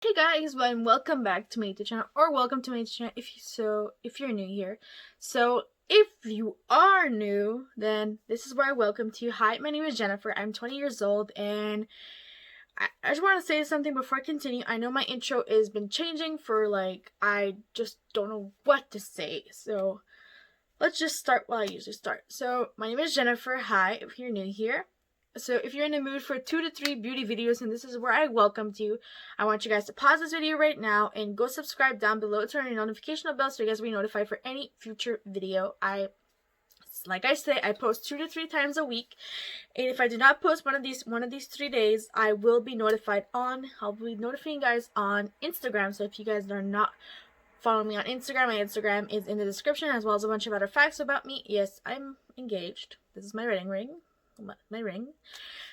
Hey guys, well, and welcome back to my YouTube channel, or welcome to my YouTube channel if you're new here. So if you are new, then this is where I welcome to you. Hi, my name is Jennifer. I'm 20 years old, and I just want to say something before I continue. I know my intro has been changing for I just don't know what to say. So let's just start while I usually start. So my name is Jennifer. Hi, if you're new here. So if you're in the mood for 2 to 3 beauty videos, and this is where I welcome you, I want you guys to pause this video right now and go subscribe down below, turn on your notification bell so you guys will be notified for any future video. Like I say, I post 2 to 3 times a week, and if I do not post one of these 3 days, I'll be notifying you guys on Instagram. So if you guys are not following me on Instagram, my Instagram is in the description, as well as a bunch of other facts about me. Yes, I'm engaged. This is my wedding ring. My ring.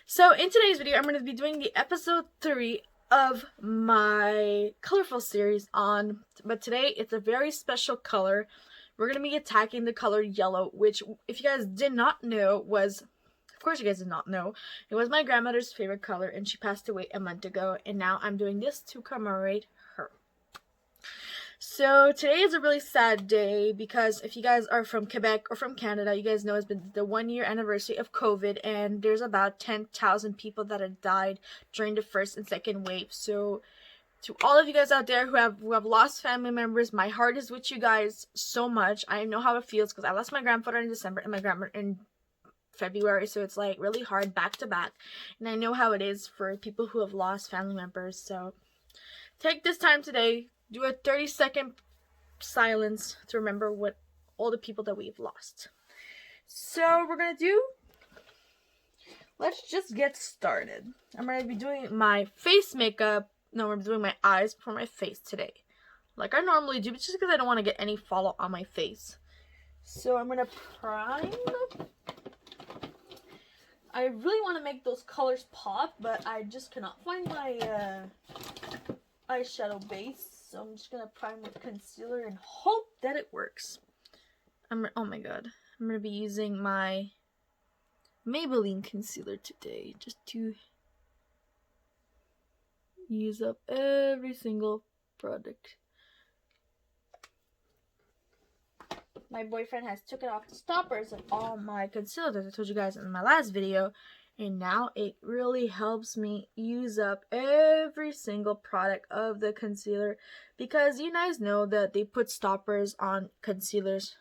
So in today's video, I'm going to be doing the episode 3 of my colorful series but today it's a very special color. We're going to be attacking the color yellow, which, if you guys did not know, of course you guys did not know, it was my grandmother's favorite color, and she passed away a month ago, and now I'm doing this to commemorate her. So today is a really sad day because if you guys are from Quebec or from Canada, you guys know it's been the 1-year anniversary of COVID, and there's about 10,000 people that have died during the first and second wave. So to all of you guys out there who have lost family members, my heart is with you guys so much. I know how it feels because I lost my grandfather in December and my grandmother in February, so it's like really hard back to back, and I know how it is for people who have lost family members. So take this time today, do a 30-second silence to remember all the people that we've lost. So let's just get started. I'm going to be doing my face makeup. No, we're doing my eyes for my face today, like I normally do, but just because I don't want to get any fallout on my face. So I'm going to prime. I really want to make those colors pop, but I just cannot find my eyeshadow base, so I'm just gonna prime with concealer and hope that it works. Oh my god, I'm gonna be using my Maybelline Concealer today, just to use up every single product. My boyfriend has took it off the stoppers of all my concealer that I told you guys in my last video, and now it really helps me use up every single product of the concealer, because you guys know that they put stoppers on concealers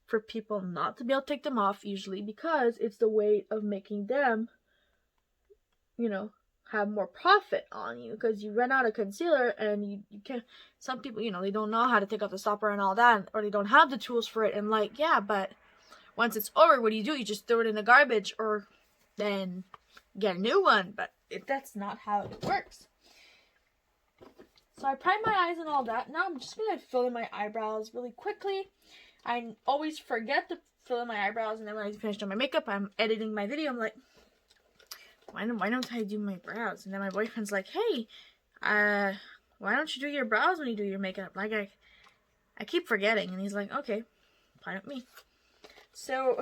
for people not to be able to take them off, usually because it's the way of making them, have more profit on you, because you run out of concealer and you can't. Some people, they don't know how to take off the stopper and all that, or they don't have the tools for it, and but once it's over, what do? You just throw it in the garbage, or then get a new one. But that's not how it works. So I prime my eyes and all that. Now I'm just gonna fill in my eyebrows really quickly. I always forget to fill in my eyebrows, and then when I finish doing my makeup, I'm editing my video. I'm like, why don't I do my brows? And then my boyfriend's like, hey, why don't you do your brows when you do your makeup? Like, I keep forgetting, and he's like, okay, fine with me. So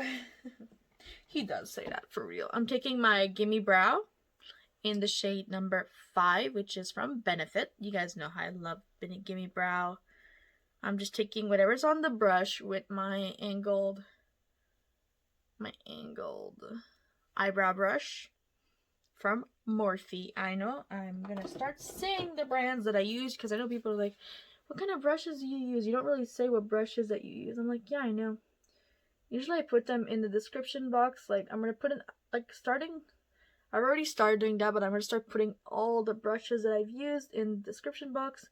he does say that for real. I'm taking my GimMe Brow in the shade number 5, which is from Benefit. You guys know how I love GimMe Brow. I'm just taking whatever's on the brush with my angled eyebrow brush from Morphe. I know I'm gonna start saying the brands that I use, because I know people are like, what kind of brushes do you use? You don't really say what brushes that you use. I'm like, yeah, I know. Usually I put them in the description box. Like, I'm gonna put in, I've already started doing that, but I'm gonna start putting all the brushes that I've used in the description box.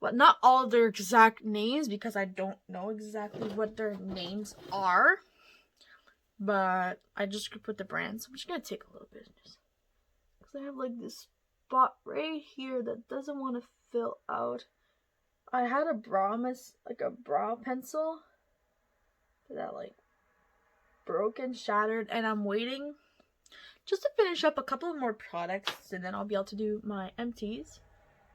But not all their exact names, because I don't know exactly what their names are. But I just could put the brands. I'm just gonna take a little bit, because I have like this spot right here that doesn't want to fill out. I had a brow pencil that broke and shattered, and I'm waiting just to finish up a couple more products, and then I'll be able to do my empties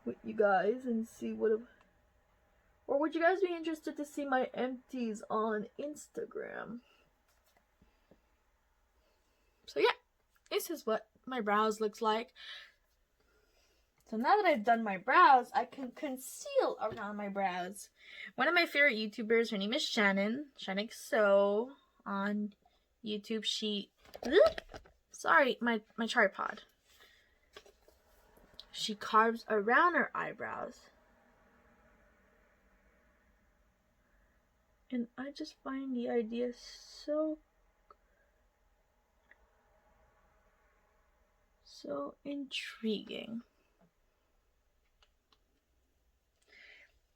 with you guys and see or would you guys be interested to see my empties on Instagram? So yeah, this is what my brows looks like. So now that I've done my brows, I can conceal around my brows. One of my favorite YouTubers, her name is Shannon So on YouTube. Sorry, my tripod. She carves around her eyebrows. And I just find the idea so intriguing.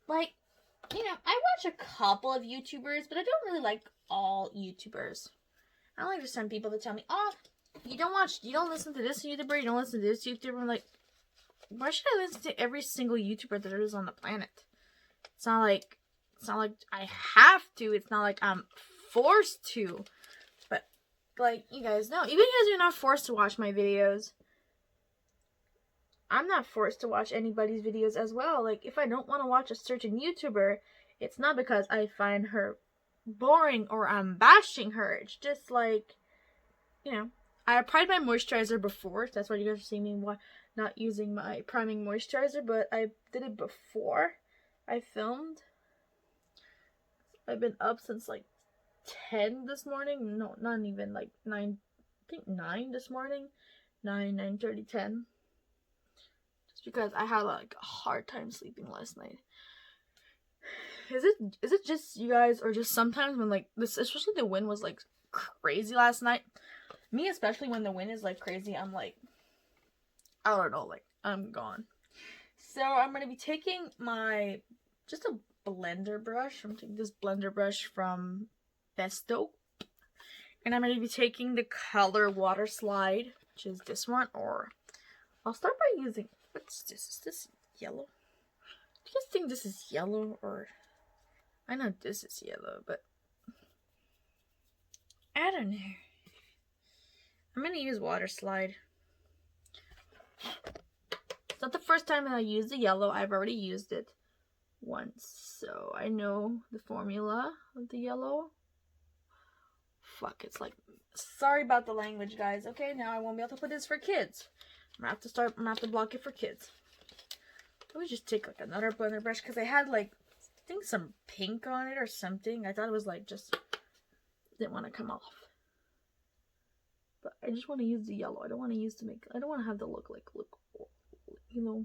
Like, you know, I watch a couple of YouTubers, but I don't really like all YouTubers. I don't like just some people that tell me, oh, you don't listen to this YouTuber, you don't listen to this YouTuber. I'm like, why should I listen to every single YouTuber there is on the planet? It's not like I have to. It's not like I'm forced to. But, like, you guys know, even you guys are not forced to watch my videos. I'm not forced to watch anybody's videos as well. Like, if I don't want to watch a certain YouTuber, it's not because I find her boring or I'm bashing her. It's just like, you know, I applied my moisturizer before. So that's why you guys are seeing me not using my priming moisturizer, but I did it before I filmed. I've been up since like 10 this morning. No, not even like 9. I think 9 this morning. 9:30, 10. Just because I had like a hard time sleeping last night. Is it just you guys, or just sometimes when like this, especially the wind was like crazy last night? Me especially, when the wind is like crazy, I'm like, I don't know, like I'm gone. So I'm gonna be taking just a blender brush. I'm taking this blender brush from Besto, and I'm gonna be taking the color Water Slide, which is this one. Or I'll start by using, what's this? Is this yellow? Do you guys think this is yellow? Or I know this is yellow, but I don't know. I'm gonna use Water Slide. It's not the first time that I use the yellow. I've already used it once, so I know the formula of the yellow. Fuck, it's like, sorry about the language, guys. Okay, now I won't be able to put this for kids. I'm gonna have to block it for kids. Let me just take like another blender brush, because I had like, I think some pink on it or something. I thought it was like just didn't want to come off. But I just want to use the yellow. I don't want to have the look, you know.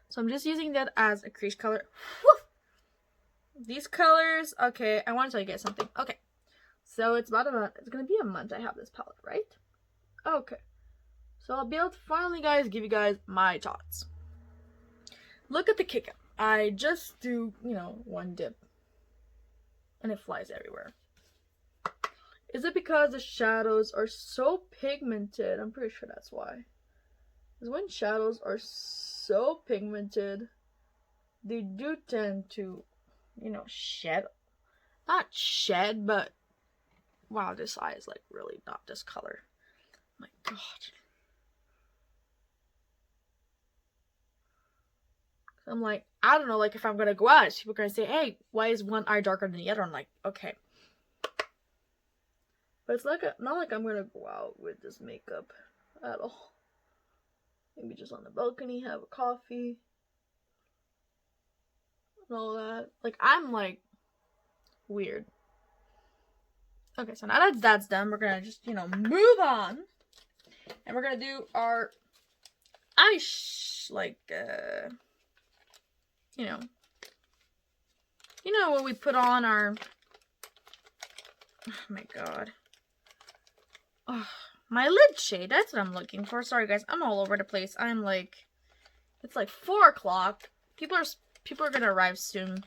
So I'm just using that as a crease color. Woo! These colors, okay, I want to tell you guys something. Okay, so it's about a month. It's going to be a month I have this palette, right? Okay. So I'll be able to finally, guys, give you guys my thoughts. Look at the kick up. I just do, you know, one dip. And it flies everywhere. Is it because the shadows are so pigmented? I'm pretty sure that's why. Because when shadows are so pigmented, they do tend to, you know, shed. Not shed, but wow, this eye is like really not this color. My God. I'm like, I don't know, like if I'm gonna go out, people are gonna say, hey, why is one eye darker than the other? I'm like, okay. But it's like not like I'm gonna go out with this makeup at all. Maybe just on the balcony, have a coffee, and all that. Like, I'm like weird. Okay, so now that that's done, we're gonna just, you know, move on, and we're gonna do our you know what we put on our. Oh my God. Oh, my lid shade. That's what I'm looking for. Sorry, guys. I'm all over the place. I'm like, it's like 4 o'clock. People are gonna arrive soon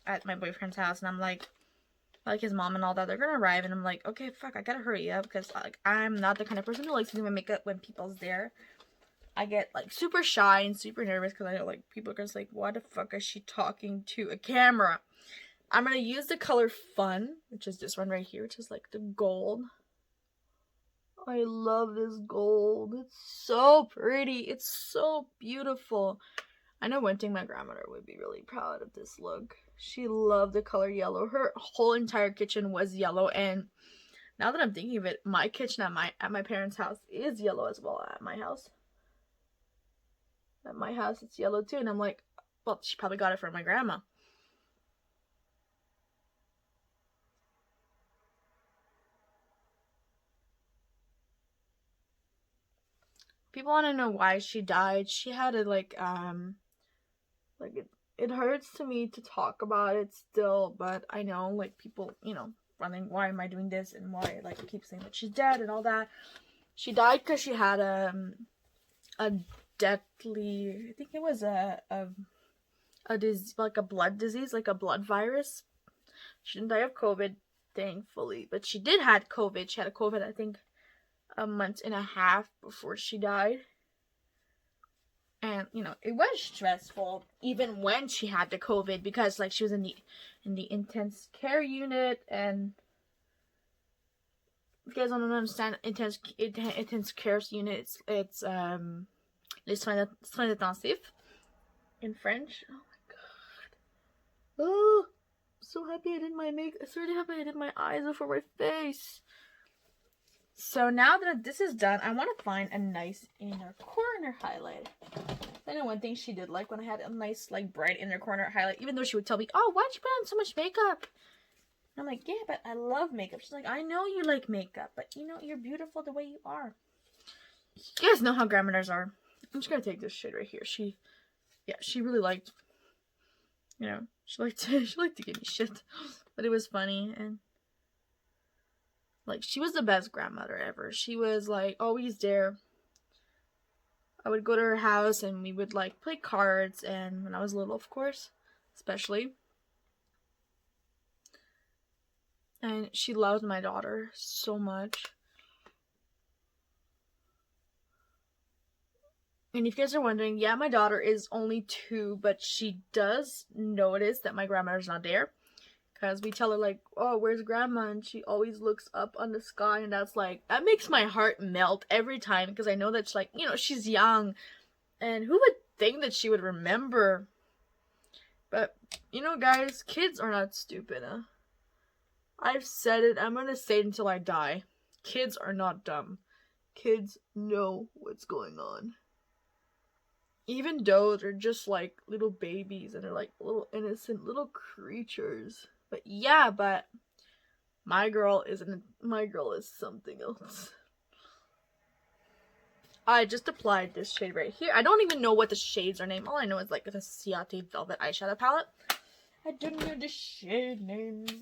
at my boyfriend's house, and I'm like his mom and all that. They're gonna arrive, and I'm like, okay, fuck, I gotta hurry up, because like I'm not the kind of person who likes to do my makeup when people's there. I get like super shy and super nervous because I know like people are just like, why the fuck is she talking to a camera? I'm gonna use the color Fun, which is this one right here, which is like the gold. I love this gold. It's so pretty. It's so beautiful. I know one thing, my grandmother would be really proud of this look. She loved the color yellow. Her whole entire kitchen was yellow, and Now that I'm thinking of it, my kitchen at my parents' house is yellow as well. At my house, it's yellow too, and I'm like, well, she probably got it from my grandma. People want to know why she died. She had a like it hurts to me to talk about it still, but I know like people, you know, wondering why am I doing this and why like I keep saying that she's dead and all that. She died because she had a deadly, I think it was a disease, like a blood disease, like a blood virus. She didn't die of COVID, thankfully, but she did had COVID. She had a COVID, I think, a month and a half before she died. And you know, it was stressful even when she had the COVID, because like she was in the intense care unit. And if you guys don't understand intense care unit, it's les soins intensifs in French. Oh my god. Oh, I'm so happy I did my makeup. I'm so happy I did my eyes before my face. So now that this is done, I want to find a nice inner corner highlight. I know one thing she did like when I had a nice, like, bright inner corner highlight, even though she would tell me, oh, why'd you put on so much makeup? And I'm like, yeah, but I love makeup. She's like, I know you like makeup, but, you know, you're beautiful the way you are. You guys know how grandmothers are. I'm just going to take this shade right here. She really liked, you know, she liked to give me shit. But it was funny, and like, she was the best grandmother ever. She was, like, always there. I would go to her house, and we would, like, play cards, and when I was little, of course, especially. And she loved my daughter so much. And if you guys are wondering, yeah, my daughter is only 2, but she does notice that my grandmother's not there. Because we tell her, like, oh, where's grandma? And she always looks up on the sky. And that's, like, that makes my heart melt every time. Because I know that, she's, like, you know, she's young. And who would think that she would remember? But, you know, guys, kids are not stupid, huh? I've said it. I'm going to say it until I die. Kids are not dumb. Kids know what's going on. Even though they're just, like, little babies. And they're, like, little innocent little creatures. But yeah, but my girl is something else. I just applied this shade right here. I don't even know what the shades are named. All I know is like the Ciate Velvet eyeshadow palette. I don't know the shade names.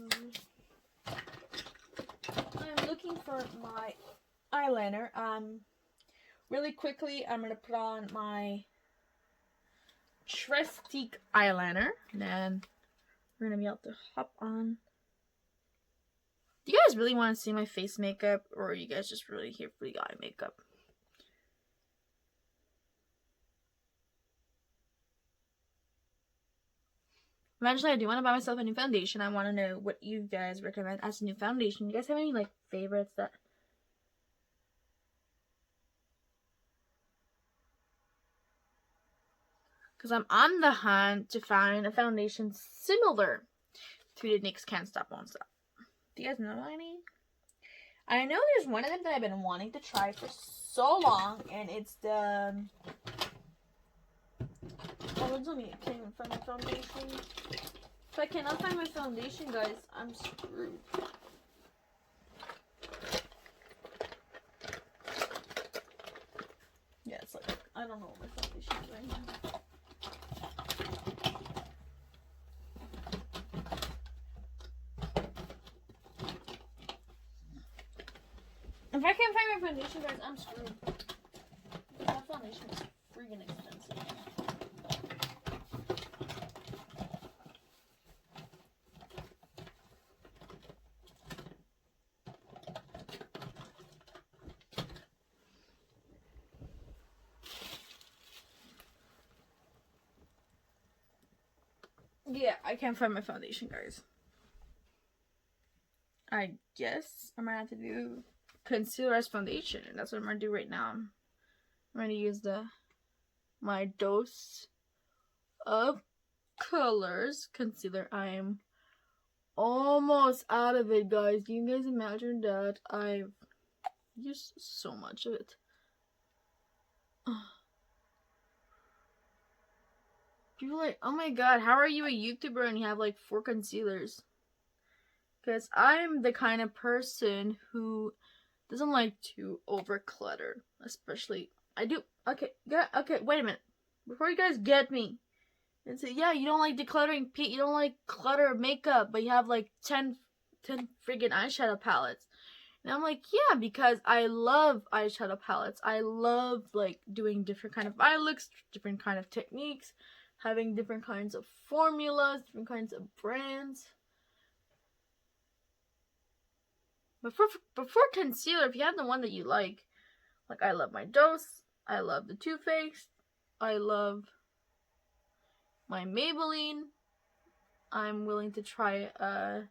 I'm looking for my eyeliner. Really quickly, I'm gonna put on my trestique eyeliner, and then we're gonna be able to hop on. Do you guys really want to see my face makeup, or are you guys just really here for the eye makeup? Eventually, I do want to buy myself a new foundation. I want to know what you guys recommend as a new foundation. You guys have any, like, favorites that... Because I'm on the hunt to find a foundation similar to the NYX Can't Stop Won't Stop. Do you guys know any? I know there's one of them that I've been wanting to try for so long, and it's the... Oh, it's only I can't even find my foundation. If I cannot find my foundation, guys, I'm screwed. Yeah, it's like, I don't know what my foundation is right now. If I can't find my foundation, guys, I'm screwed. That foundation is freaking expensive. Yeah, I can't find my foundation, guys. I guess I'm gonna have to do concealer as foundation, and that's what I'm gonna do right now. I'm gonna use my dose of colors concealer. I'm almost out of it, guys. Do you guys imagine that? I've used so much of it. People are like, oh my god, how are you a YouTuber and you have like 4 concealers? Because I'm the kind of person who doesn't like to over clutter. Especially, I do. Okay, wait a minute. Before you guys get me and say, yeah, you don't like decluttering, Pete, you don't like clutter makeup, but you have like 10 friggin' eyeshadow palettes. And I'm like, yeah, because I love eyeshadow palettes. I love like doing different kind of eye looks, different kind of techniques, having different kinds of formulas, different kinds of brands. But for concealer, if you have the one that you like I love my Dose, I love the Too Faced, I love my Maybelline. I'm willing to try a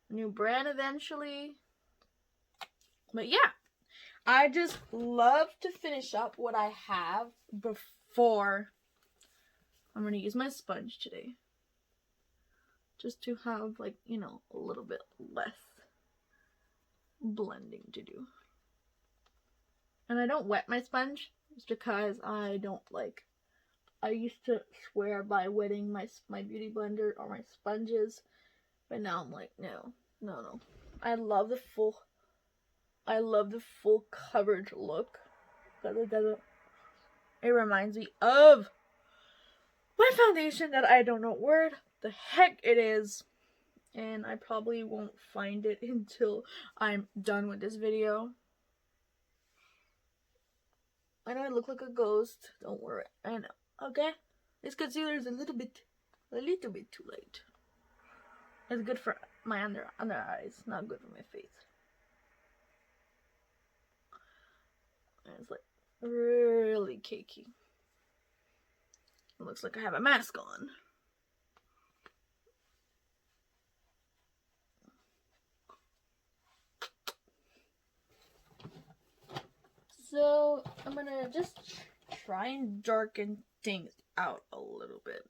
new brand eventually. But yeah, I just love to finish up what I have before I'm going to use my sponge today. Just to have, like, you know, a little bit less blending to do. And I don't wet my sponge just because I don't like. I used to swear by wetting my beauty blender or my sponges, but now I'm like, no. I love the full coverage look. It reminds me of my foundation that I don't know where the heck it is, and I probably won't find it until I'm done with this video. I know I look like a ghost. Don't worry. I know. Okay? This concealer is a little bit too light. It's good for my under eyes, not good for my face. And it's like really cakey. It looks like I have a mask on. So I'm gonna just try and darken things out a little bit.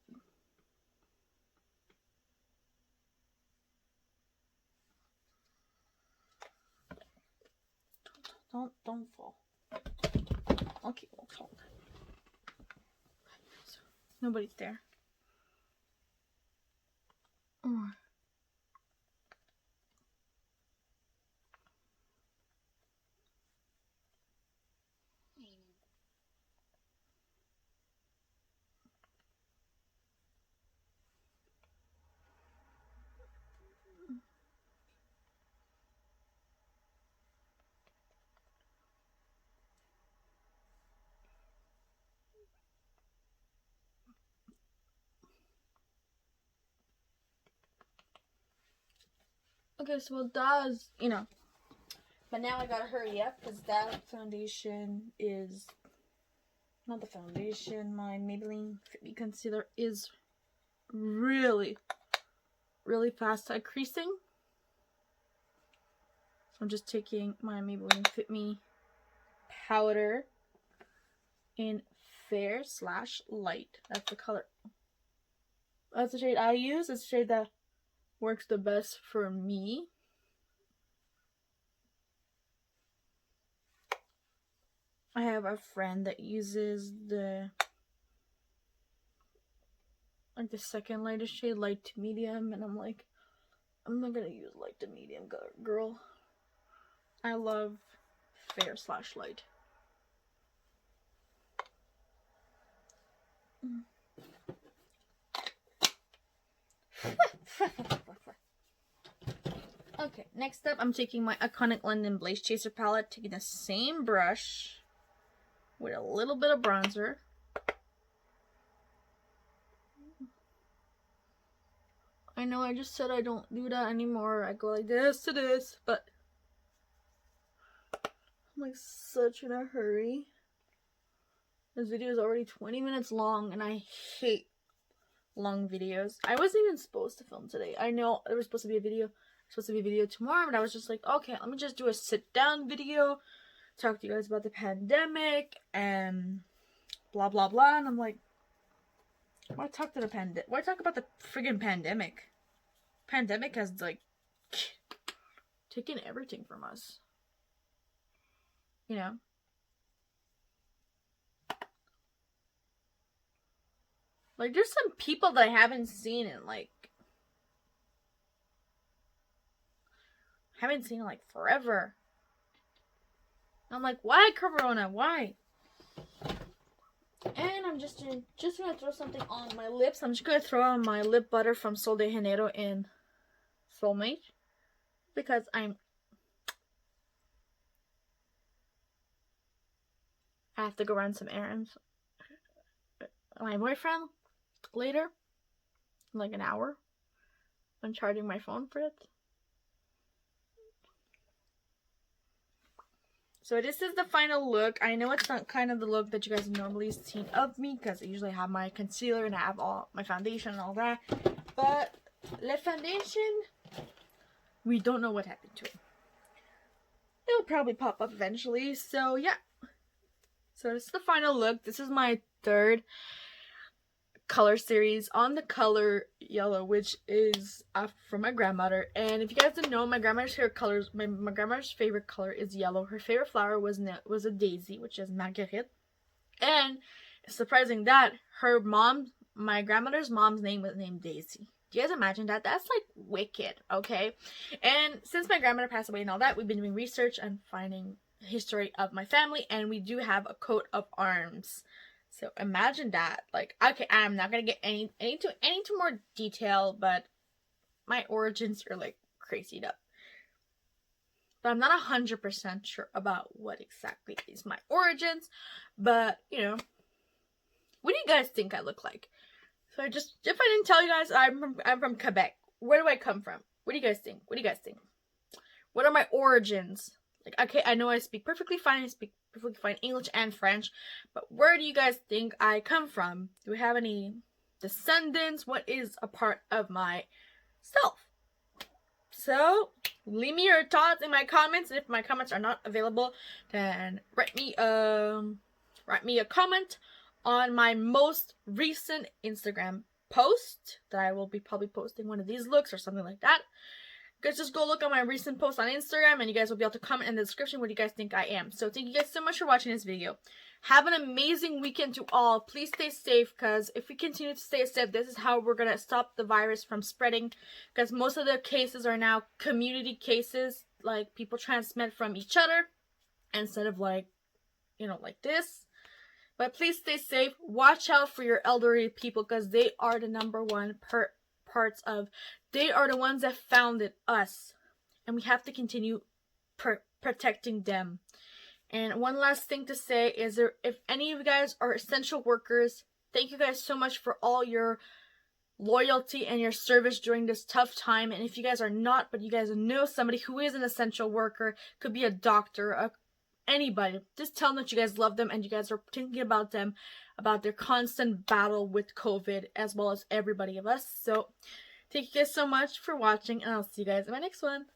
Don't fall. Okay, well, fall. Nobody's there. Oh. Okay, so it does, you know, but now I gotta hurry up because that foundation is, not the foundation, my Maybelline Concealer is really fast at creasing. So I'm just taking my Maybelline Fit Me powder in Fair/Light. That's the color. That's the shade I use. It's the shade that works the best for me. I have a friend that uses the second lightest shade, light to medium, and I'm like, I'm not gonna use light to medium, girl. I love Fair/Light. Okay, next up, I'm taking my iconic London Blaze Chaser palette, taking the same brush with a little bit of bronzer. I know I just said I don't do that anymore. I go like this to this, but I'm like such in a hurry. This video is already 20 minutes long, and I hate long videos. I wasn't even supposed to film today. I know there was supposed to be a video tomorrow, but I was just like, okay, let me just do a sit down video, talk to you guys about the pandemic and blah blah blah. And I'm like, why talk about the friggin' pandemic? pandemic has like taken everything from us. You know? Like, there's some people that I haven't seen in like forever. I'm like, why Corona? Why? And I'm just gonna throw something on my lips. I'm just gonna throw on my lip butter from Sol de Janeiro in Soulmate, because I have to go run some errands. My boyfriend later, in like an hour. I'm charging my phone for it. So this is the final look. I know it's not kind of the look that you guys have normally seen of me, because I usually have my concealer and I have all my foundation and all that. But the foundation, we don't know what happened to it. It'll probably pop up eventually. So yeah. So this is the final look. This is my third color series on the color yellow, which is from my grandmother. And if you guys didn't know, my grandmother's favorite colors, my grandmother's favorite color is yellow. Her favorite flower was a daisy, which is marguerite. And it's surprising that my grandmother's mom's name was named Daisy. Do you guys imagine that? That's like wicked, okay? And since my grandmother passed away and all that, we've been doing research and finding the history of my family, and we do have a coat of arms. So imagine that. Like, okay, I'm not gonna get any too more detail, but my origins are like crazied up. But I'm not 100% sure about what exactly is my origins. But you know, what do you guys think I look like? So if I didn't tell you guys, I'm from Quebec. Where do I come from? What do you guys think? What do you guys think? What are my origins? Like, okay, I know I speak perfectly fine. I speak perfectly fine English and French, but where do you guys think I come from? Do we have any descendants? What is a part of my self? So leave me your thoughts in my comments. If my comments are not available, then write me a comment on my most recent Instagram post that I will be probably posting one of these looks or something like that. Guys, just go look at my recent post on Instagram, and you guys will be able to comment in the description what you guys think I am. So thank you guys so much for watching this video. Have an amazing weekend to all. Please stay safe, because if we continue to stay safe, this is how we're going to stop the virus from spreading, because most of the cases are now community cases, like people transmit from each other instead of like, you know, like this. But please stay safe. Watch out for your elderly people, because they are the number one parts of, they are the ones that founded us, and we have to continue protecting them. And one last thing to say is, if any of you guys are essential workers, thank you guys so much for all your loyalty and your service during this tough time. And if you guys are not, but you guys know somebody who is an essential worker, could be a doctor, anybody, just tell them that you guys love them and you guys are thinking about them, about their constant battle with COVID, as well as everybody of us. So thank you guys so much for watching, and I'll see you guys in my next one.